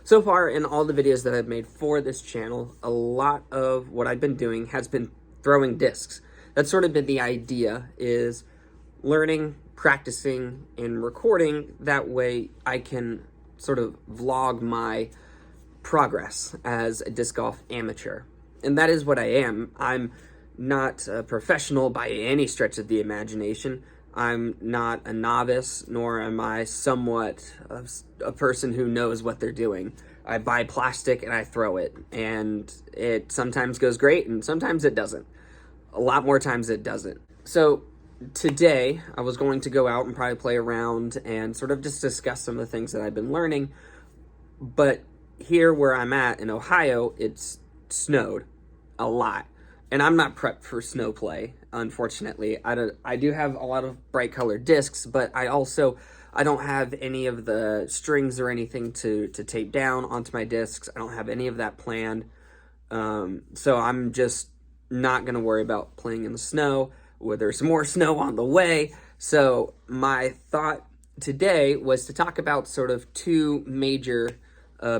So far in all the videos that I've made for this channel, a lot of what I've been doing has been throwing discs. That's sort of been the idea, is learning, practicing, and recording. That way I can sort of vlog my progress as a disc golf amateur. And that is what I am. I'm not a professional by any stretch of the imagination. I'm not a novice, nor am I somewhat a person who knows what they're doing. I buy plastic and I throw it, and it sometimes goes great and sometimes it doesn't. A lot more times it doesn't. So today I was going to go out and probably play around and sort of just discuss some of the things that I've been learning. But here where I'm at in Ohio, it's snowed a lot. And I'm not prepped for snow play, unfortunately. I do have a lot of bright colored discs, but I don't have any of the strings or anything to tape down onto my discs. I don't have any of that planned. So I'm just not going to worry about playing in the snow, where there's more snow on the way. So my thought today was to talk about sort of two major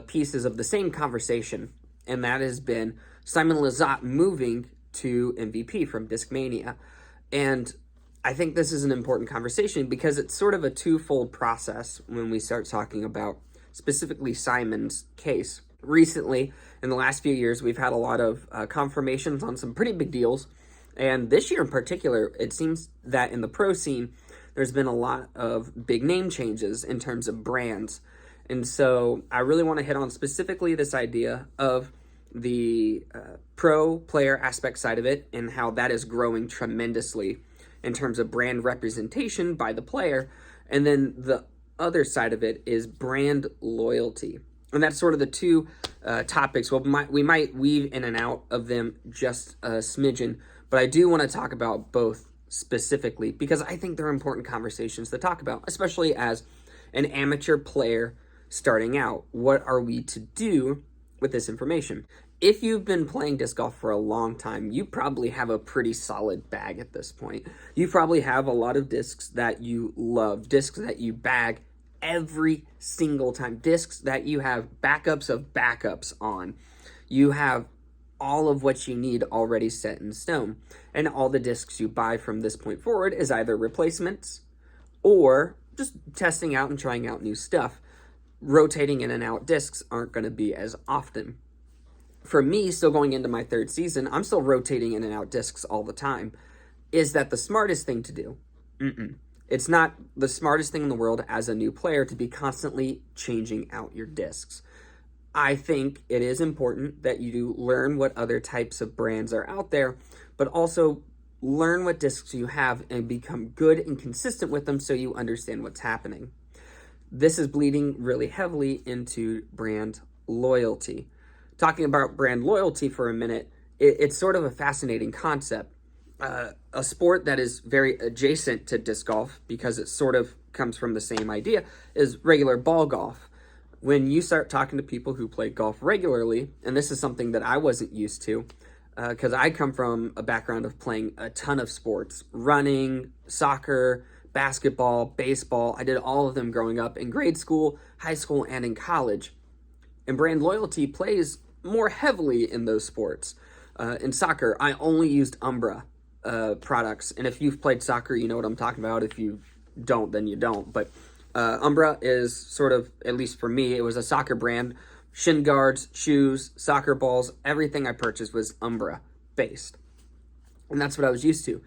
pieces of the same conversation, and that has been Simon Lizotte moving to MVP from Discmania. And I think this is an important conversation because it's sort of a twofold process when we start talking about specifically Simon's case. Recently, in the last few years, we've had a lot of confirmations on some pretty big deals. And this year in particular, it seems that in the pro scene, there's been a lot of big name changes in terms of brands. And so I really want to hit on specifically this idea of the pro player aspect side of it and how that is growing tremendously in terms of brand representation by the player. And then the other side of it is brand loyalty. And that's sort of the two topics. Well, we might weave in and out of them just a smidgen, but I do want to talk about both specifically because I think they're important conversations to talk about, especially as an amateur player starting out. What are we to do with this information? If you've been playing disc golf for a long time, you probably have a pretty solid bag at this point. You probably have a lot of discs that you love, discs that you bag every single time, discs that you have backups of backups on. You have all of what you need already set in stone. And all the discs you buy from this point forward is either replacements or just testing out and trying out new stuff. Rotating in and out discs aren't going to be as often. For me, still going into my third season, I'm still rotating in and out discs all the time. Is that the smartest thing to do? It's not the smartest thing in the world as a new player to be constantly changing out your discs. I think it is important that you learn what other types of brands are out there, but also learn what discs you have and become good and consistent with them so you understand what's happening. This is bleeding really heavily into brand loyalty. Talking about brand loyalty for a minute, it's sort of a fascinating concept. A sport that is very adjacent to disc golf, because it sort of comes from the same idea, is regular ball golf. When you start talking to people who play golf regularly, and this is something that I wasn't used to, because I come from a background of playing a ton of sports, running, soccer, basketball, baseball. I did all of them growing up in grade school, high school, and in college. And brand loyalty plays more heavily in those sports. In soccer, I only used Umbra products. And if you've played soccer, you know what I'm talking about. If you don't, then you don't. But Umbra is sort of, at least for me, it was a soccer brand. Shin guards, shoes, soccer balls, everything I purchased was Umbra based. And that's what I was used to.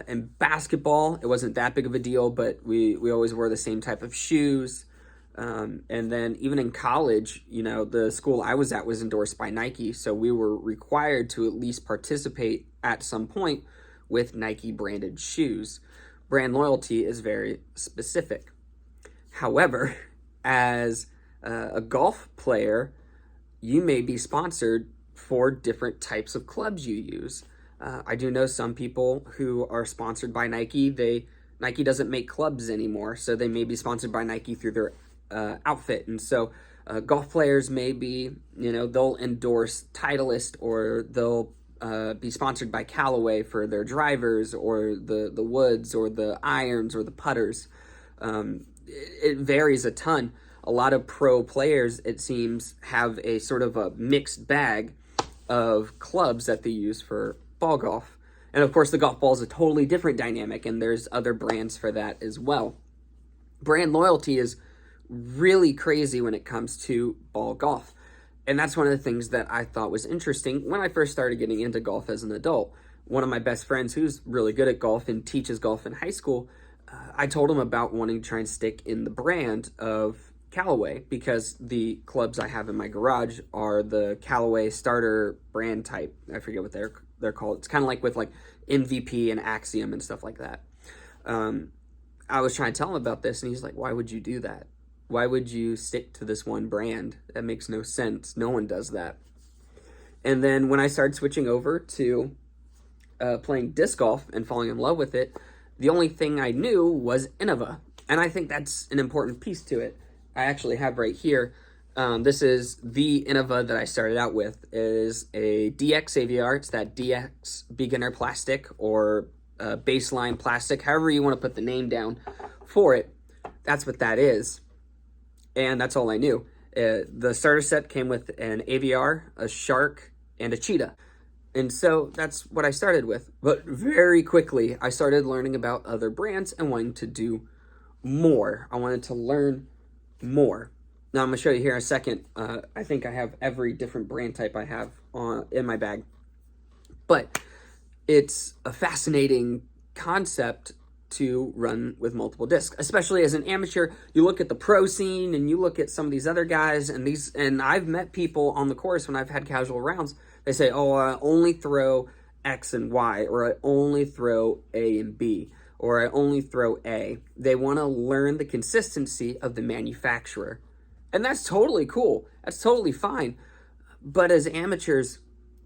In basketball, it wasn't that big of a deal, but we always wore the same type of shoes. And then even in college, you know, the school I was at was endorsed by Nike, so we were required to at least participate at some point with Nike branded shoes. Brand loyalty is very specific. However, as a golf player, you may be sponsored for different types of clubs you use. I do know some people who are sponsored by Nike. Nike doesn't make clubs anymore, so they may be sponsored by Nike through their outfit. And so golf players may be, you know, they'll endorse Titleist, or they'll be sponsored by Callaway for their drivers, or the woods, or the irons, or the putters. It varies a ton. a lot of pro players, it seems, have a sort of a mixed bag of clubs that they use for ball golf. And of course, the golf ball is a totally different dynamic, and there's other brands for that as well. Brand loyalty is really crazy when it comes to ball golf. And that's one of the things that I thought was interesting when I first started getting into golf as an adult. One of my best friends who's really good at golf and teaches golf in high school, I told him about wanting to try and stick in the brand of Callaway, because the clubs I have in my garage are the Callaway starter brand type. I forget what they're called. It's kind of like with like MVP and Axiom and stuff like that. I was trying to tell him about this, and he's like, why would you do that? Why would you stick to this one brand? That makes no sense. No one does that. And then when I started switching over to playing disc golf and falling in love with it, the only thing I knew was Innova. And I think that's an important piece to it. I actually have right here, this is the Innova that I started out with. It is a DX AVR. It's that DX beginner plastic or baseline plastic, however you want to put the name down for it. That's what that is. And that's all I knew. The starter set came with an AVR, a shark, and a cheetah. And so that's what I started with. But very quickly, I started learning about other brands and wanting to do more. I wanted to learn more. Now I'm going to show you here in a second. I think I have every different brand type I have in my bag. But it's a fascinating concept to run with multiple discs, especially as an amateur. You look at the pro scene and you look at some of these other guys, and I've met people on the course when I've had casual rounds. They say, oh, I only throw X and Y, or I only throw A and B, or I only throw A. They want to learn the consistency of the manufacturer. And that's totally cool. That's totally fine. But as amateurs,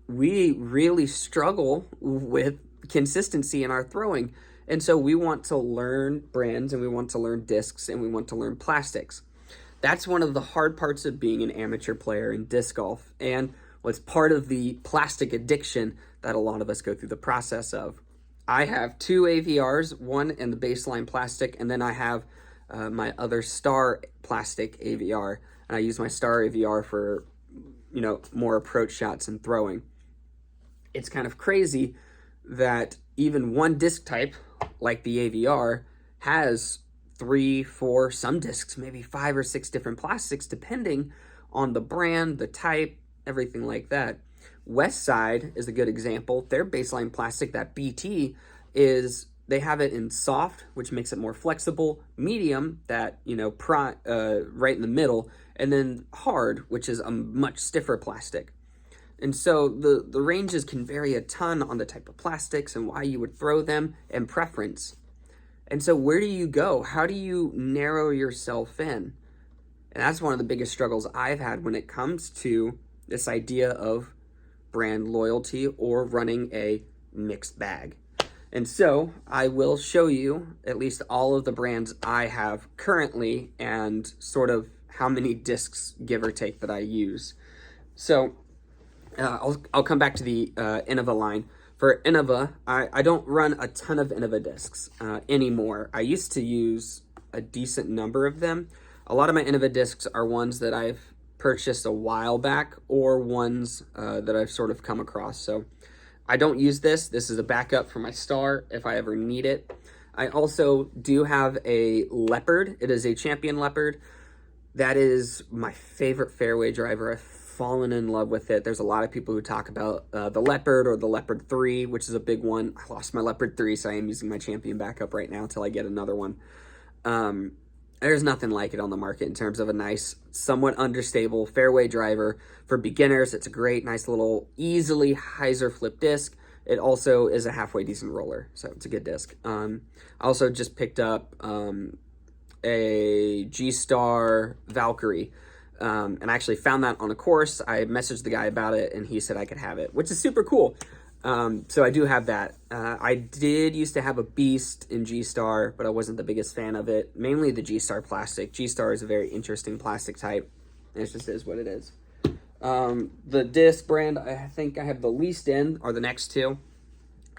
we really struggle with consistency in our throwing. And so we want to learn brands, and we want to learn discs, and we want to learn plastics. That's one of the hard parts of being an amateur player in disc golf, and what's part of the plastic addiction that a lot of us go through the process of. I have two AVRs, one in the baseline plastic, and then I have my other Star plastic AVR, and I use my Star AVR for, more approach shots and throwing. It's kind of crazy that even one disc type, like the AVR, has 3, 4, some discs, maybe 5 or 6 different plastics, depending on the brand, the type, everything like that. Westside is a good example. Their baseline plastic, that BT, they have it in soft, which makes it more flexible, medium, that, right in the middle, and then hard, which is a much stiffer plastic. And so the ranges can vary a ton on the type of plastics and why you would throw them and preference. And so where do you go? How do you narrow yourself in? And that's one of the biggest struggles I've had when it comes to this idea of brand loyalty or running a mixed bag. And so I will show you at least all of the brands I have currently and sort of how many discs, give or take, that I use. So I'll come back to the Innova line. For Innova, I don't run a ton of Innova discs anymore. I used to use a decent number of them. A lot of my Innova discs are ones that I've purchased a while back, or ones that I've sort of come across. So I don't use this. This is a backup for my Star if I ever need it. I also do have a Leopard. It is a Champion Leopard. That is my favorite fairway driver. I've fallen in love with it. There's a lot of people who talk about the Leopard or the Leopard 3, which is a big one. I lost my Leopard 3, so I am using my Champion backup right now until I get another one. There's nothing like it on the market in terms of a nice, somewhat understable fairway driver for beginners. It's a great, nice little, easily hyzer flip disc. It also is a halfway decent roller, so it's a good disc. I also just picked up a G-Star Valkyrie. And I actually found that on a course. I messaged the guy about it, and he said I could have it, which is super cool. So I do have that. I did used to have a Beast in G-Star, but I wasn't the biggest fan of it. Mainly the G-Star plastic. G-Star is a very interesting plastic type. It just is what it is. The disc brand I think I have the least in are the next two.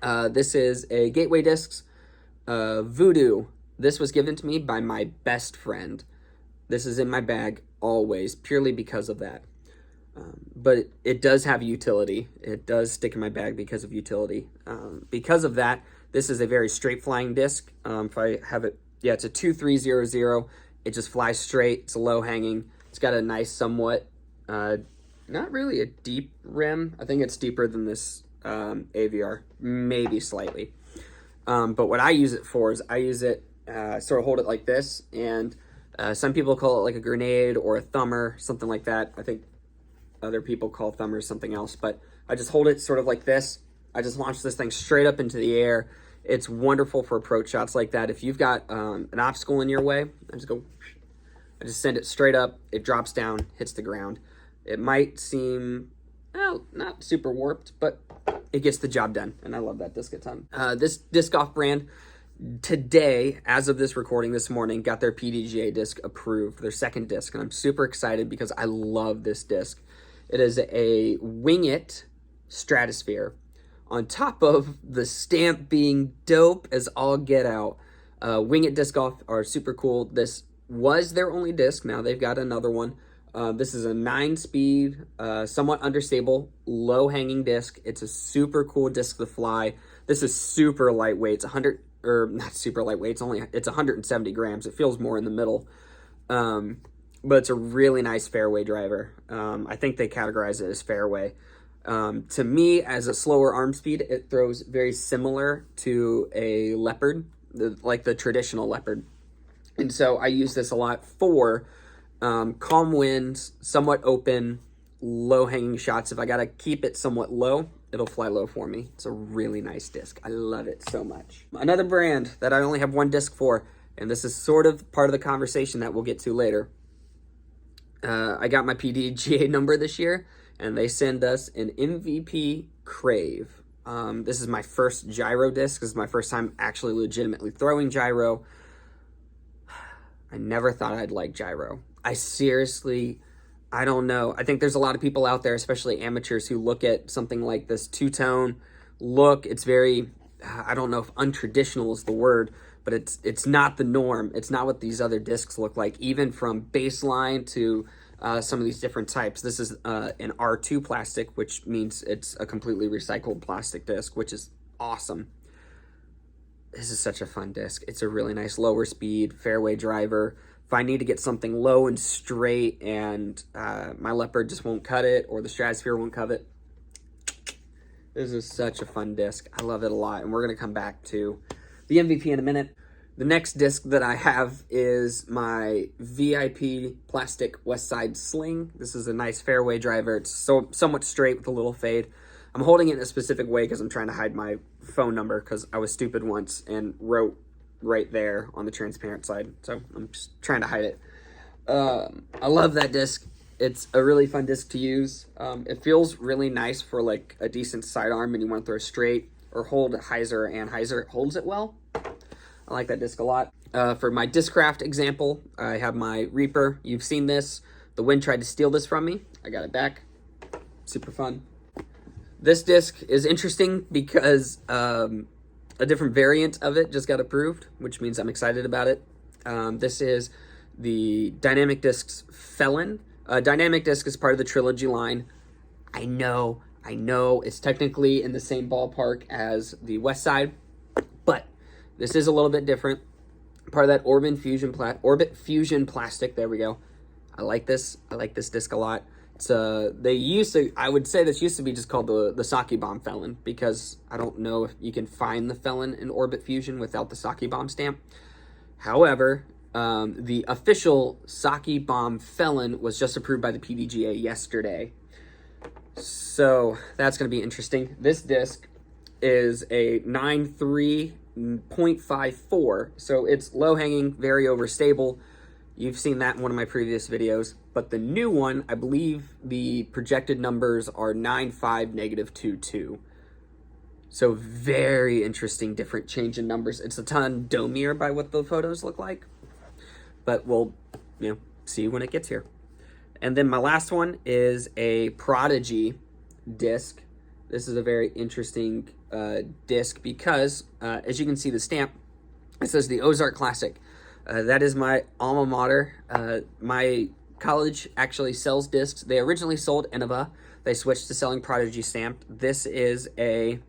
This is a Gateway Discs Voodoo. This was given to me by my best friend. This is in my bag always, purely because of that. But it does have utility. It does stick in my bag because of utility. Because of that, this is a very straight flying disc. If I have it, yeah, it's a 2300. It just flies straight. It's a low hanging. It's got a nice, somewhat, not really a deep rim. I think it's deeper than this AVR, maybe slightly. But what I use it for is I use it, sort of hold it like this, and some people call it like a grenade or a thumber, something like that. I think other people call thumbers something else, but I just hold it sort of like this. I just launch this thing straight up into the air. It's wonderful for approach shots like that. If you've got an obstacle in your way, I just send it straight up. It drops down, hits the ground. It might seem, well, not super warped, but it gets the job done, and I love that disc a ton. This disc golf brand, today, as of this recording this morning, got their PDGA disc approved, their second disc, and I'm super excited because I love this disc. It is a Wing It Stratosphere, on top of the stamp being dope as all get out. Wing It disc golf are super cool. This was their only disc. Now they've got another one. This is a 9-speed, somewhat understable, low-hanging disc. It's a super cool disc to fly. This is super lightweight. It's 100, or not super lightweight. It's 170 grams. It feels more in the middle. But it's a really nice fairway driver. I think they categorize it as fairway. To me, as a slower arm speed, it throws very similar to a Leopard, like the traditional Leopard. And so I use this a lot for calm winds, somewhat open, low-hanging shots. If I got to keep it somewhat low, it'll fly low for me. It's a really nice disc. I love it so much. Another brand that I only have one disc for, and this is sort of part of the conversation that we'll get to later. I got my PDGA number this year, and they send us an MVP Crave. This is my first gyro disc. This is my first time actually legitimately throwing gyro. I never thought I'd like gyro. I don't know. I think there's a lot of people out there, especially amateurs, who look at something like this two-tone look. It's very, I don't know if untraditional is the word, but it's not the norm. It's not what these other discs look like, even from baseline to some of these different types. This is an R2 plastic, which means it's a completely recycled plastic disc, which is awesome. This is such a fun disc. It's a really nice lower speed fairway driver. If I need to get something low and straight and my Leopard just won't cut it, or the Stratosphere won't cut it, this is such a fun disc. I love it a lot, and we're going to come back to the MVP in a minute. The next disc that I have is my VIP plastic West Side Sling. This is a nice fairway driver. It's somewhat straight with a little fade. I'm holding it in a specific way because I'm trying to hide my phone number, because I was stupid once and wrote right there on the transparent side. So I'm just trying to hide it. I love that disc. It's a really fun disc to use. It feels really nice for like a decent sidearm and you want to throw straight or hold hyzer and hyzer. It holds it well. I like that disc a lot. For my Discraft example, I have my Reaper. You've seen this. The wind tried to steal this from me. I got it back. Super fun. This disc is interesting because a different variant of it just got approved, which means I'm excited about it. This is the Dynamic Discs Felon. Dynamic Disc is part of the Trilogy line. I know, it's technically in the same ballpark as the West Side, but this is a little bit different. Part of that Orbit Fusion plastic. There we go. I like this. I like this disc a lot. It's I would say this used to be just called the Sake Bomb Felon, because I don't know if you can find the Felon in Orbit Fusion without the Sake Bomb stamp. However, the official Sake Bomb Felon was just approved by the PDGA yesterday. So that's going to be interesting. This disc is a 9.3.54, so it's low-hanging, very overstable. You've seen that in one of my previous videos. But the new one, I believe the projected numbers are 9.5, -2.2. So very interesting, different change in numbers. It's a ton domier by what the photos look like. But we'll see when it gets here. And then my last one is a Prodigy disc. This is a very interesting disc because, as you can see the stamp, it says the Ozark Classic. That is my alma mater. My college actually sells discs. They originally sold Innova. They switched to selling Prodigy stamped. This is a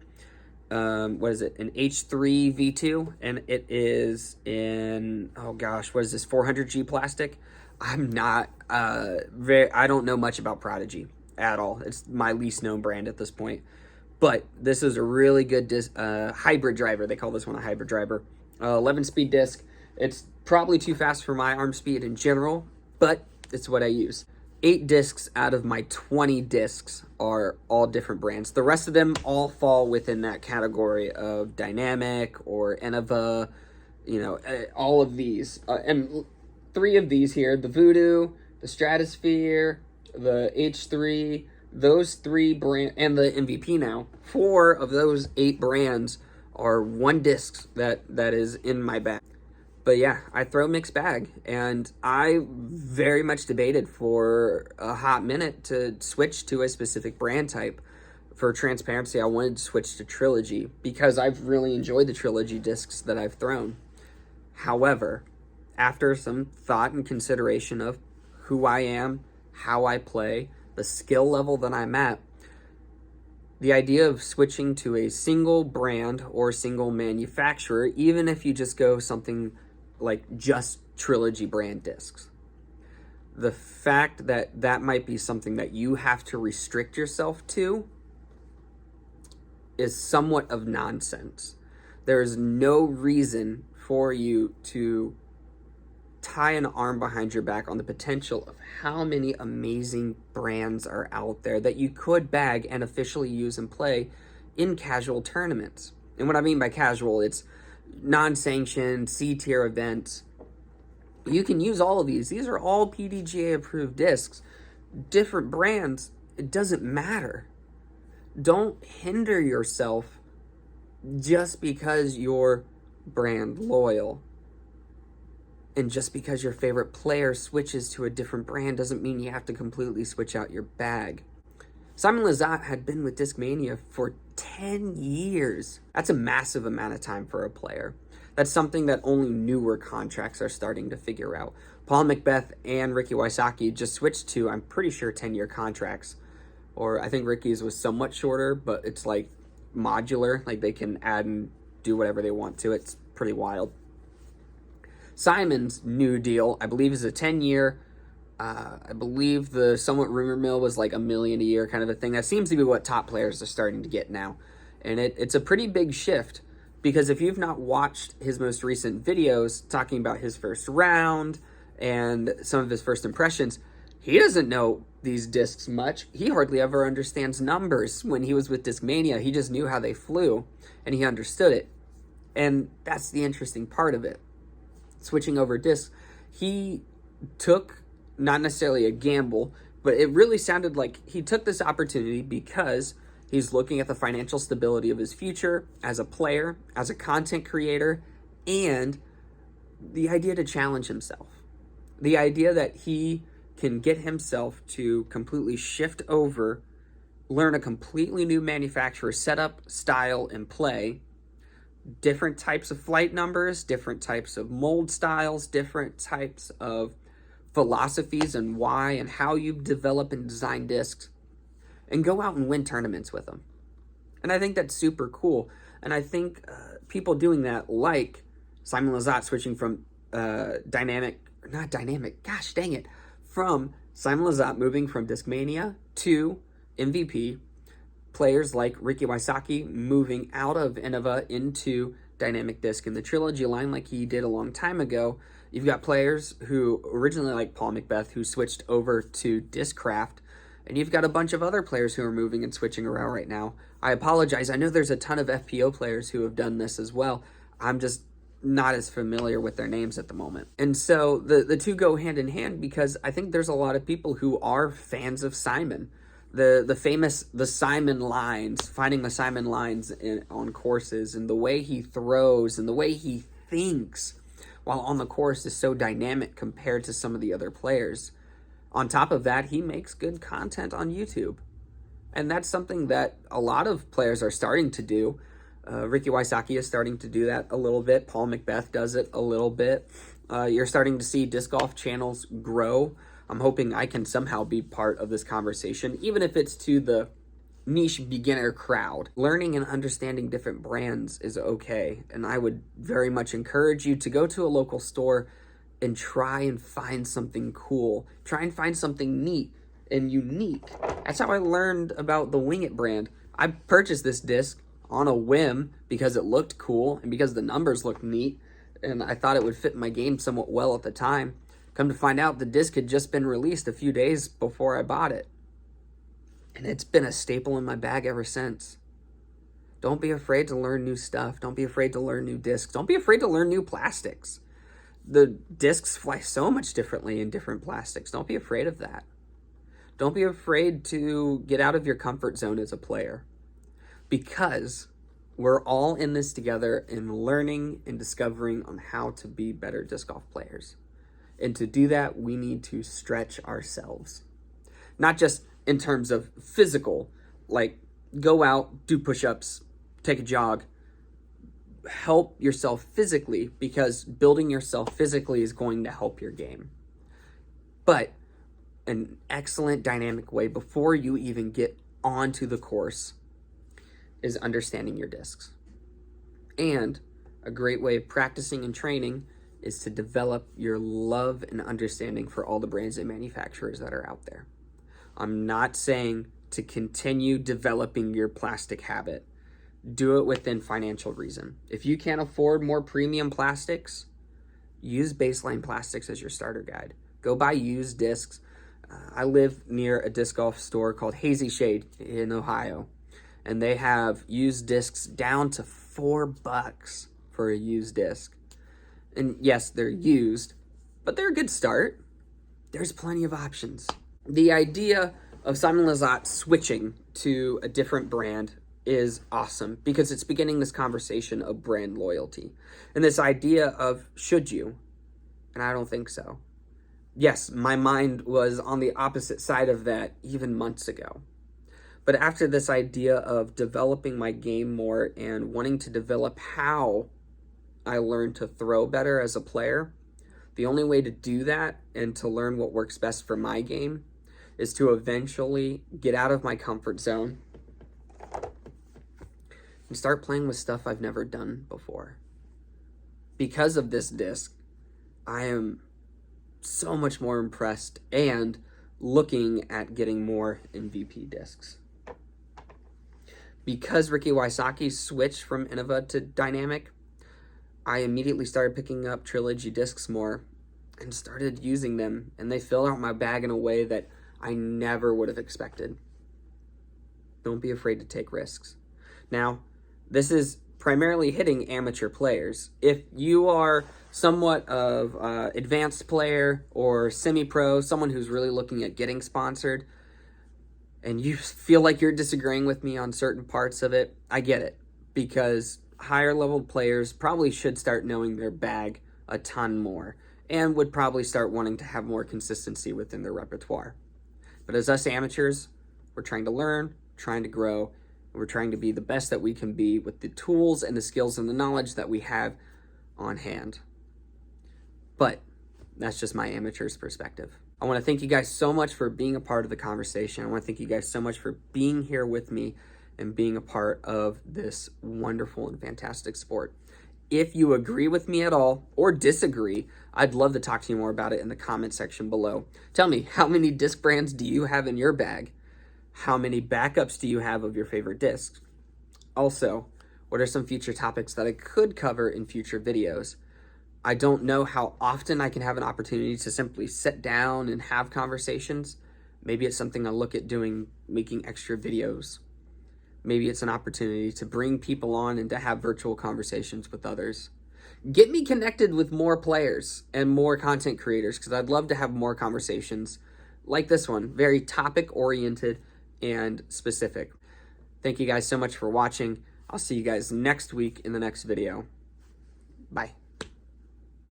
what is it? An H3 V2, and it is in, oh gosh, what is this? 400G plastic. I'm not I don't know much about Prodigy at all. It's my least known brand at this point. But this is a really good hybrid driver. They call this one a hybrid driver. 11-speed disc. It's probably too fast for my arm speed in general, but it's what I use. 8 discs out of my 20 discs are all different brands. The rest of them all fall within that category of Dynamic or Innova, all of these. And 3 of these here, the Voodoo, the Stratosphere, the H3, those 3 brands, and the MVP now, 4 of those 8 brands are one disc that is in my bag. But yeah, I throw mixed bag, and I very much debated for a hot minute to switch to a specific brand type. For transparency, I wanted to switch to Trilogy because I've really enjoyed the Trilogy discs that I've thrown. However, after some thought and consideration of who I am, how I play, the skill level that I'm at, the idea of switching to a single brand or single manufacturer, even if you just go something like just Trilogy brand discs, the fact that that might be something that you have to restrict yourself to is somewhat of nonsense. There is no reason for you to tie an arm behind your back on the potential of how many amazing brands are out there that you could bag and officially use and play in casual tournaments. And what I mean by casual, it's non-sanctioned, C-tier events. You can use all of these. These are all PDGA approved discs. Different brands, it doesn't matter. Don't hinder yourself just because you're brand loyal. And just because your favorite player switches to a different brand doesn't mean you have to completely switch out your bag. Simon Lizotte had been with Discmania for 10 years. That's a massive amount of time for a player. That's something that only newer contracts are starting to figure out. Paul Macbeth and Ricky Wysocki just switched to, I'm pretty sure, 10-year contracts. Or I think Ricky's was somewhat shorter, but it's like modular. Like they can add and do whatever they want to. It's pretty wild. Simon's new deal, I believe, is a 10-year. I believe the somewhat rumor mill was like $1 million a year kind of a thing. That seems to be what top players are starting to get now. And it's a pretty big shift, because if you've not watched his most recent videos talking about his first round and some of his first impressions, he doesn't know these discs much. He hardly ever understands numbers. When he was with Discmania, he just knew how they flew and he understood it. And that's the interesting part of it. Switching over discs, he took not necessarily a gamble, but it really sounded like he took this opportunity because he's looking at the financial stability of his future as a player, as a content creator, and the idea to challenge himself. The idea that he can get himself to completely shift over, learn a completely new manufacturer setup, style, and play, different types of flight numbers, different types of mold styles, different types of philosophies and why and how you develop and design discs, and go out and win tournaments with them. And I think that's super cool. And I think people doing that, like Simon Lizotte switching from from Simon Lizotte moving from Discmania to MVP, players like Ricky Wysocki moving out of Innova into Dynamic Disc in the Trilogy line like he did a long time ago. You've got players who originally, like Paul Macbeth, who switched over to Discraft, and you've got a bunch of other players who are moving and switching around right now. I apologize. I know there's a ton of FPO players who have done this as well. I'm just not as familiar with their names at the moment. And so the two go hand in hand, because I think there's a lot of people who are fans of Simon. The famous Simon lines, finding the Simon lines on courses, and the way he throws and the way he thinks while on the course is so dynamic compared to some of the other players. On top of that, he makes good content on YouTube. And that's something that a lot of players are starting to do. Ricky Wysocki is starting to do that a little bit. Paul Macbeth does it a little bit. You're starting to see disc golf channels grow. I'm hoping I can somehow be part of this conversation, even if it's to the niche beginner crowd. Learning and understanding different brands is okay, and I would very much encourage you to go to a local store and try and find something cool. Try and find something neat and unique. That's how I learned about the Wing It brand. I purchased this disc on a whim because it looked cool and because the numbers looked neat, and I thought it would fit my game somewhat well at the time. Come to find out, the disc had just been released a few days before I bought it. And it's been a staple in my bag ever since. Don't be afraid to learn new stuff. Don't be afraid to learn new discs. Don't be afraid to learn new plastics. The discs fly so much differently in different plastics. Don't be afraid of that. Don't be afraid to get out of your comfort zone as a player, because we're all in this together and learning and discovering on how to be better disc golf players. And to do that, we need to stretch ourselves. Not just in terms of physical, like go out, do push-ups, take a jog. Help yourself physically, because building yourself physically is going to help your game. But an excellent dynamic way before you even get onto the course is understanding your discs. And a great way of practicing and training is to develop your love and understanding for all the brands and manufacturers that are out there. I'm not saying to continue developing your plastic habit. Do it within financial reason. If you can't afford more premium plastics, use baseline plastics as your starter guide. Go buy used discs. I live near a disc golf store called Hazy Shade in Ohio, and they have used discs down to $4 for a used disc. And yes, they're used, but they're a good start. There's plenty of options. The idea of Simon Lizotte switching to a different brand is awesome, because it's beginning this conversation of brand loyalty and this idea of should you, and I don't think so. Yes, my mind was on the opposite side of that even months ago. But after this idea of developing my game more and wanting to develop how I learned to throw better as a player, the only way to do that and to learn what works best for my game is to eventually get out of my comfort zone and start playing with stuff I've never done before. Because of this disc, I am so much more impressed and looking at getting more MVP discs. Because Ricky Wysocki switched from Innova to Dynamic, I immediately started picking up Trilogy discs more and started using them, and they fill out my bag in a way that I never would have expected. Don't be afraid to take risks. Now, this is primarily hitting amateur players. If you are somewhat of an advanced player or semi-pro, someone who's really looking at getting sponsored, and you feel like you're disagreeing with me on certain parts of it, I get it, because higher level players probably should start knowing their bag a ton more and would probably start wanting to have more consistency within their repertoire. But as us amateurs, we're trying to learn, trying to grow, and we're trying to be the best that we can be with the tools and the skills and the knowledge that we have on hand. But that's just my amateur's perspective. I want to thank you guys so much for being a part of the conversation. I want to thank you guys so much for being here with me and being a part of this wonderful and fantastic sport. If you agree with me at all or disagree, I'd love to talk to you more about it in the comment section below. Tell me, how many disc brands do you have in your bag? How many backups do you have of your favorite discs? Also, what are some future topics that I could cover in future videos? I don't know how often I can have an opportunity to simply sit down and have conversations. Maybe it's something I'll look at doing, making extra videos. Maybe it's an opportunity to bring people on and to have virtual conversations with others. Get me connected with more players and more content creators, because I'd love to have more conversations like this one, very topic-oriented and specific. Thank you guys so much for watching. I'll see you guys next week in the next video. Bye.